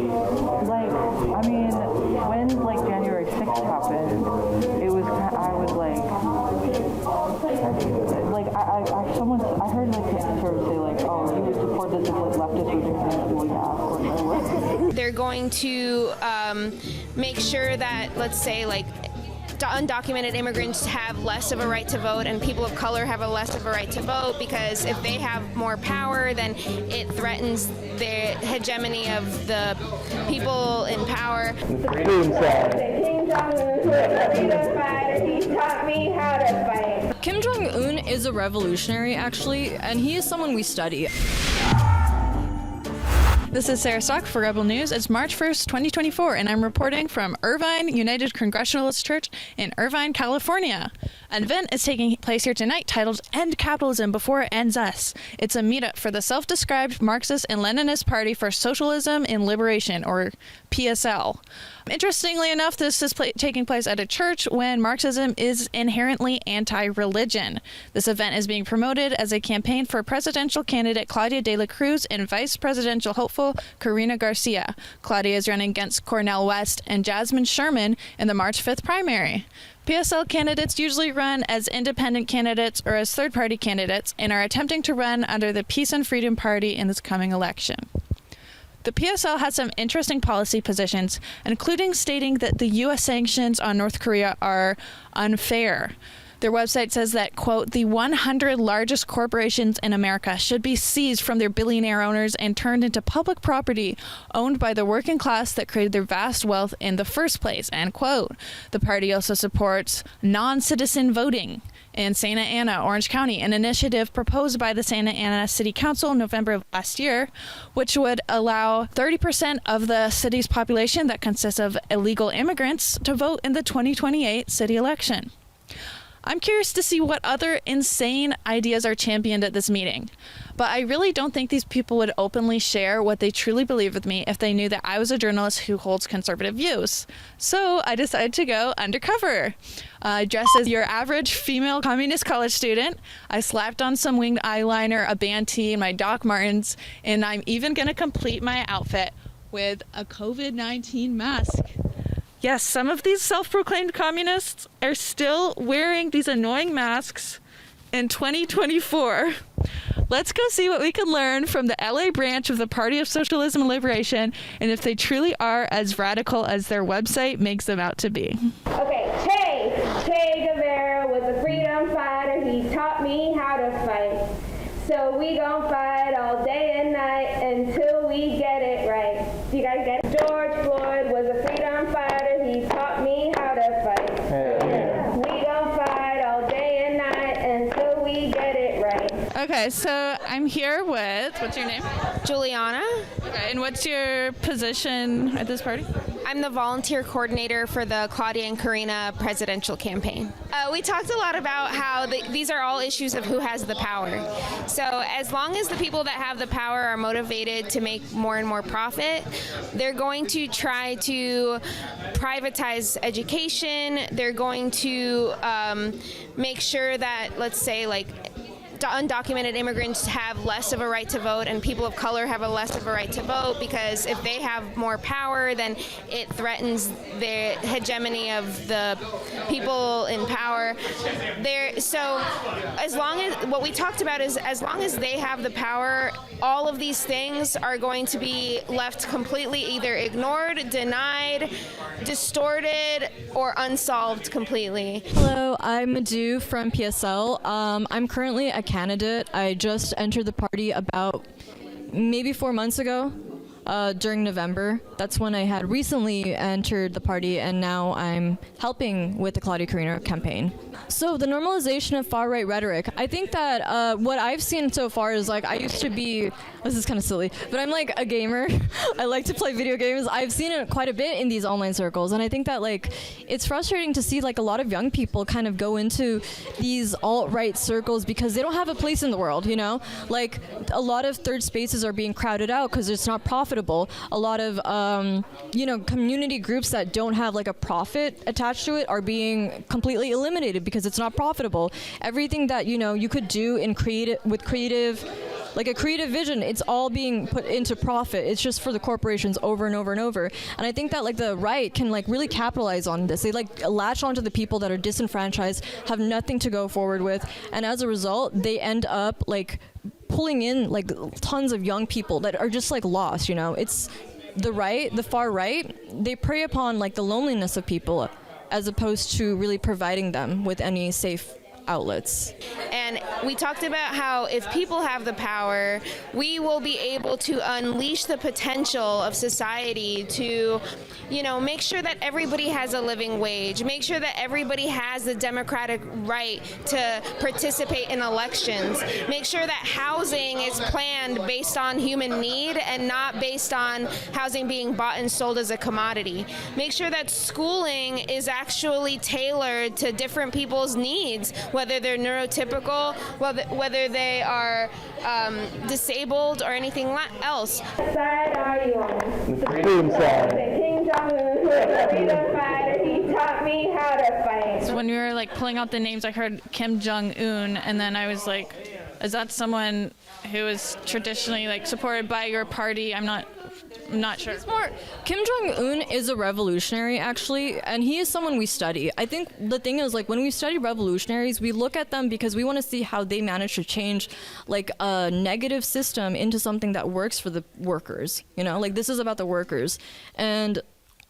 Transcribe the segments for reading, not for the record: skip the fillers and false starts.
Like, I mean, when like January 6th happened, it was I was like I heard like sort of say like, oh, you would support this if like leftists were doing this. Well, yeah, of course I would. They're going to make sure that, let's say, like, undocumented immigrants have less of a right to vote and people of color have a less of a right to vote, because if they have more power, then it threatens the hegemony of the people in power. King Jong Un was a freedom fighter. He taught me how to fight. Kim Jong Un is a revolutionary, actually, and he is someone we study. This is Sarah Stock for Rebel News. It's March 1st, 2024, and I'm reporting from Irvine United Congregationalist Church in Irvine, California. An event is taking place here tonight titled End Capitalism Before It Ends Us. It's a meetup for the self-described Marxist and Leninist Party for Socialism and Liberation, or PSL. Interestingly enough, this is taking place at a church when Marxism is inherently anti-religion. This event is being promoted as a campaign for presidential candidate Claudia de la Cruz and vice presidential hopeful Karina Garcia. Claudia is running against Cornel West and Jasmine Sherman in the March 5th primary. PSL candidates usually run as independent candidates or as third-party candidates and are attempting to run under the Peace and Freedom Party in this coming election. The PSL has some interesting policy positions, including stating that the U.S. sanctions on North Korea are unfair. Their website says that, quote, the 100 largest corporations in America should be seized from their billionaire owners and turned into public property owned by the working class that created their vast wealth in the first place, end quote. The party also supports non-citizen voting in Santa Ana, Orange County, an initiative proposed by the Santa Ana City Council in November of last year, which would allow 30% of the city's population that consists of illegal immigrants to vote in the 2028 city election. I'm curious to see what other insane ideas are championed at this meeting, but I really don't think these people would openly share what they truly believe with me if they knew that I was a journalist who holds conservative views. So I decided to go undercover. I dressed as your average female communist college student. I slapped on some winged eyeliner, a band tee, and my Doc Martens, and I'm even going to complete my outfit with a COVID-19 mask. Yes, some of these self-proclaimed communists are still wearing these annoying masks in 2024. Let's go see what we can learn from the LA branch of the Party of Socialism and Liberation, and if they truly are as radical as their website makes them out to be. Okay, Che Guevara was a freedom fighter. He taught me how to fight. So we gon' fight all day and night until we get it right. Do you guys get it? George Floyd was a freedom fighter. He taught me how to fight. Yeah. We gon' fight all day and night until we get it right. Okay, so I'm here with, what's your name? Juliana. Okay, and what's your position at this party? I'm the volunteer coordinator for the Claudia and Karina presidential campaign. We talked a lot about how these are all issues of who has the power. So as long as the people that have the power are motivated to make more and more profit, they're going to try to privatize education. They're going to make sure that, let's say, like, undocumented immigrants have less of a right to vote and people of color have a less of a right to vote, because if they have more power, then it threatens the hegemony of the people in power. So as long as, what we talked about is, as long as they have the power, all of these things are going to be left completely either ignored, denied, distorted, or unsolved completely. Hello, I'm Madhu from PSL. I'm currently a candidate. I just entered the party about maybe 4 months ago. During November. That's when I had recently entered the party, and now I'm helping with the Claudia Karina campaign. So the normalization of far-right rhetoric, I think that what I've seen so far is, like, I used to be, this is kind of silly, but I'm like a gamer. I like to play video games. I've seen it quite a bit in these online circles, and I think that, like, it's frustrating to see, like, a lot of young people kind of go into these alt-right circles because they don't have a place in the world, you know? Like, a lot of third spaces are being crowded out because it's not profitable. A lot of, community groups that don't have, like, a profit attached to it are being completely eliminated because it's not profitable. Everything that, you could do in creative like a creative vision, it's all being put into profit. It's just for the corporations over and over and over. And I think that like the right can like really capitalize on this. They like latch onto the people that are disenfranchised, have nothing to go forward with, and as a result, they end up like pulling in like tons of young people that are just like lost, you know. It's the right, the far right, they prey upon like the loneliness of people as opposed to really providing them with any safe outlets. And we talked about how if people have the power, we will be able to unleash the potential of society to, you know, make sure that everybody has a living wage, make sure that everybody has the democratic right to participate in elections, make sure that housing is planned based on human need and not based on housing being bought and sold as a commodity. Make sure that schooling is actually tailored to different people's needs, whether they're neurotypical, whether they are disabled or anything else. What side are you on? The freedom side. King Jong Un was a freedom fighter. He taught me how to fight. So when we were like pulling out the names, I heard Kim Jong Un, and then I was like, is that someone who is traditionally like supported by your party? I'm not sure. Kim Jong Un is a revolutionary, actually, and he is someone we study. I think the thing is, like, when we study revolutionaries, we look at them because we want to see how they manage to change, like, a negative system into something that works for the workers. You know, like, this is about the workers. And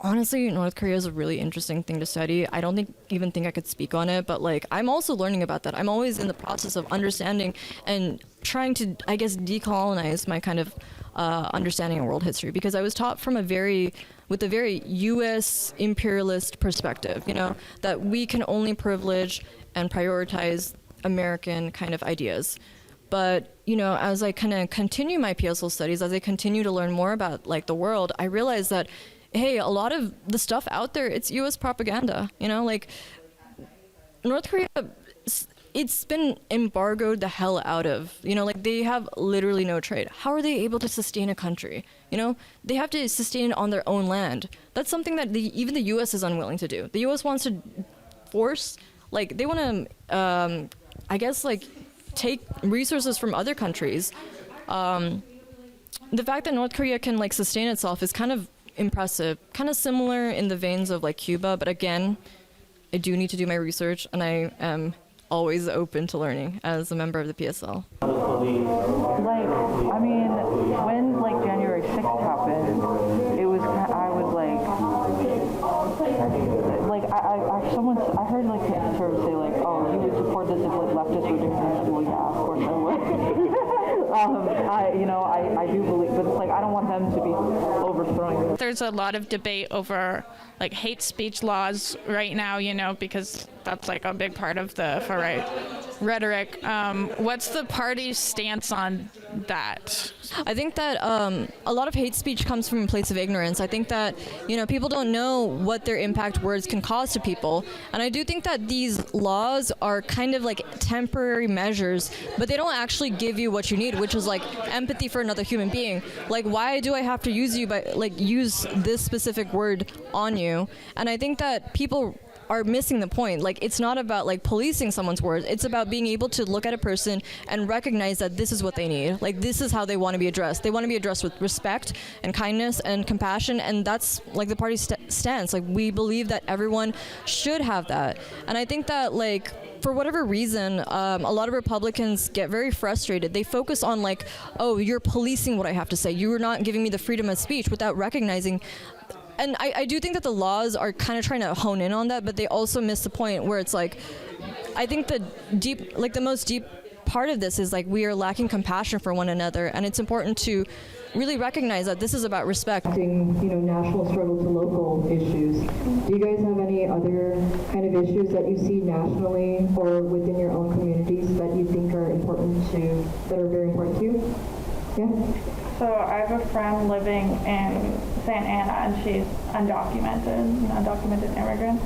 honestly, North Korea is a really interesting thing to study. I don't even think I could speak on it, but, like, I'm also learning about that. I'm always in the process of understanding and trying to, I guess, decolonize my kind of understanding of world history, because I was taught from with a very U.S. imperialist perspective, you know, that we can only privilege and prioritize American kind of ideas. But, you know, as I kind of continue my PSL studies, as I continue to learn more about like the world, I realize that, hey, a lot of the stuff out there, it's U.S. propaganda, you know, like North Korea, it's been embargoed the hell out of, you know, like they have literally no trade. How are they able to sustain a country? You know, they have to sustain it on their own land. That's something that even the U.S. is unwilling to do. The U.S. wants to force, like they want to, I guess, like take resources from other countries. The fact that North Korea can like sustain itself is kind of impressive, kind of similar in the veins of like Cuba. But again, I do need to do my research, and I am always open to learning as a member of the PSL. Like, I mean, when like January 6th happened, it was I was like I heard like sort of say like, oh, you would support this if like leftists were doing this. Well, yeah, of course I would. I do believe, but it's like I don't want them to be overthrowing. There's a lot of debate over like hate speech laws right now, you know, because that's like a big part of the far right rhetoric. What's the party's stance on that? I think that a lot of hate speech comes from a place of ignorance. I think that, you know, people don't know what their impact words can cause to people. And I do think that these laws are kind of like temporary measures, but they don't actually give you what you need, which is like empathy for another human being. Like, why do I have to use this specific word on you? And I think that people are missing the point. Like, it's not about like policing someone's words. It's about being able to look at a person and recognize that this is what they need. Like, this is how they want to be addressed. They want to be addressed with respect and kindness and compassion, and that's like the party's stance. Like, we believe that everyone should have that. And I think that, like, for whatever reason, a lot of Republicans get very frustrated. They focus on like, oh, you're policing what I have to say. You're not giving me the freedom of speech, without recognizing. And I do think that the laws are kind of trying to hone in on that, but they also miss the point where it's like, I think the most deep part of this is like we are lacking compassion for one another, and it's important to really recognize that this is about respect. National struggle to local issues. Do you guys have any other kind of issues that you see nationally or within your own communities that you think are very important to you? Yeah. So I have a friend living in Santa Ana, and she's undocumented immigrant.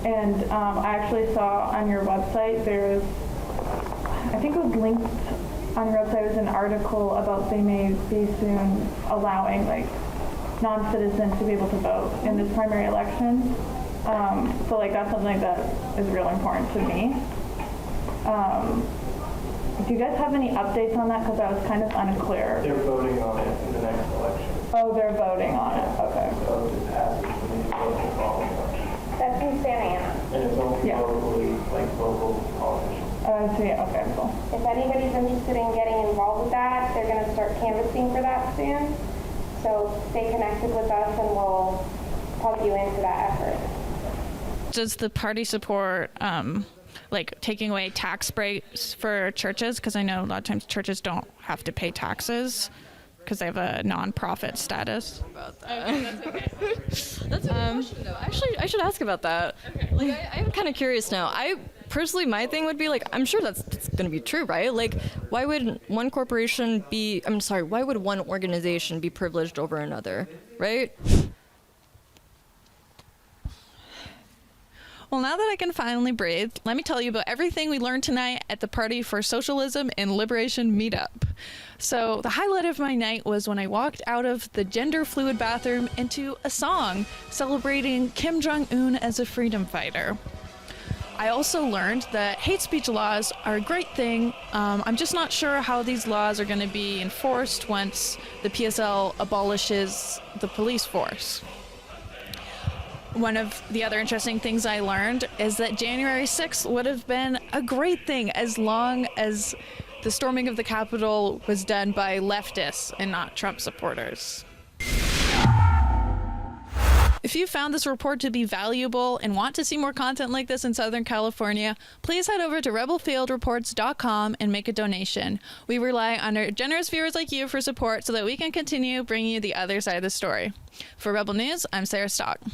And I actually saw on your website, I think it was linked on your website, was an article about they may be soon allowing like non-citizens to be able to vote in this primary election. So like that's something that is real important to me. Do you guys have any updates on that? Because I was kind of unclear. They're voting on it in the next election. Oh, they're voting on it. Okay. So if it passes, then they vote the following election. That's in Santa Ana. And it's only Yeah. locally, like local politicians. I see. Okay, cool. If anybody's interested in getting involved with that, they're going to start canvassing for that soon. So stay connected with us and we'll plug you into that effort. Does the party support like taking away tax breaks for churches? Because I know a lot of times churches don't have to pay taxes because they have a non-profit status. About that. That's a good question, though. Actually, I should ask about that. Like, I'm kind of curious now. Personally, my thing would be like, I'm sure that's going to be true, right? Like, why would one why would one organization be privileged over another, right? Well, now that I can finally breathe, let me tell you about everything we learned tonight at the Party for Socialism and Liberation meetup. So the highlight of my night was when I walked out of the gender fluid bathroom into a song celebrating Kim Jong Un as a freedom fighter. I also learned that hate speech laws are a great thing. I'm just not sure how these laws are going to be enforced once the PSL abolishes the police force. One of the other interesting things I learned is that January 6th would have been a great thing as long as the storming of the Capitol was done by leftists and not Trump supporters. If you found this report to be valuable and want to see more content like this in Southern California, please head over to rebelfieldreports.com and make a donation. We rely on our generous viewers like you for support so that we can continue bringing you the other side of the story. For Rebel News, I'm Sarah Stock.